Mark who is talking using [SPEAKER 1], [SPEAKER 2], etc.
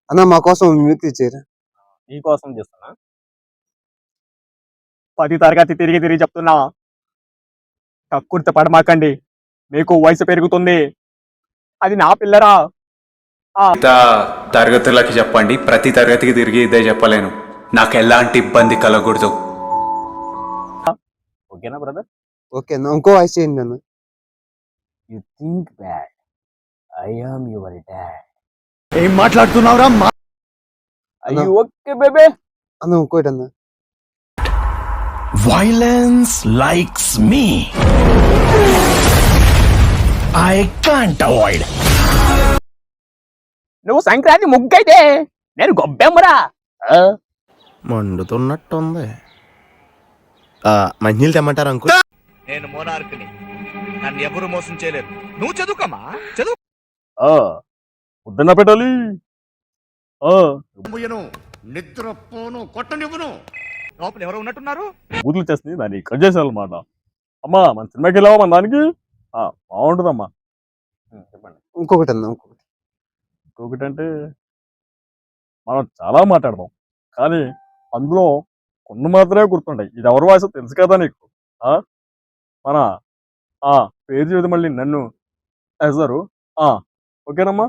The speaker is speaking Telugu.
[SPEAKER 1] అన్న మా కోసం మ్యూట్ ఇచ్చారు.
[SPEAKER 2] నీకోసం చేస్తున్నా. 10 తరగతి తిరిగి చెప్తున్నా, కక్కుర్తి పడమాకండి. మీకు వయసు పెరుగుతుంది. అది నా పిల్లరా.
[SPEAKER 3] మిగతా తరగతులకి చెప్పండి, ప్రతి తరగతికి తిరిగి ఇదే చెప్పలేను. నాకు ఎలాంటి ఇబ్బంది కలగకూడదు.
[SPEAKER 2] ఓకేనా బ్రదర్?
[SPEAKER 1] ఓకే అన్న, ఇంకో వాయిస్ చేయండి అన్న.
[SPEAKER 2] You think bad, I am your dad.
[SPEAKER 4] ఏం మాట్లాడుతున్నావురా?
[SPEAKER 2] అయ్యో ఓకే బేబే.
[SPEAKER 1] అన్న ఇంకోటి అన్న.
[SPEAKER 4] Violence likes me. I can't avoid.
[SPEAKER 2] నువ్వు సంక్రాంతి ముగ్గైతే నేను గొబ్బెమ్మరా.
[SPEAKER 5] మండుతున్నట్టుంది. మంచినీళ్ళు తెమ్మంటారు అంకుల్?
[SPEAKER 6] నేను మోనార్క్ని, నన్ను ఎవరు మోసం చేయలేరు. నువ్వు చదువుకోమా, చదువు.
[SPEAKER 2] పొద్దున్న పెట్టాలి.
[SPEAKER 4] నిద్రపోను, కొట్టనివ్వను.
[SPEAKER 6] లోపల ఎవరు ఉన్నట్టున్నారు?
[SPEAKER 2] బూతులు చేస్తుంది, దాన్ని కట్ చేసేయాలన్నమాట. అమ్మా మన సినిమాకి వెళ్ళావా మన దానికి? బాగుంటుందమ్మా. చెప్పండి.
[SPEAKER 1] ఇంకొకటి అన్న.
[SPEAKER 2] ఇంకొకటి అంటే మనం చాలా మాట్లాడదాం, కానీ అందులో కొన్ని మాత్రమే గుర్తుంటాయి. ఇది ఎవరి వాయిస్ తెలుసు కదా నీకు? మన పేరు చూసి మళ్ళీ నన్ను వేస్తారు. ఓకేనమ్మా?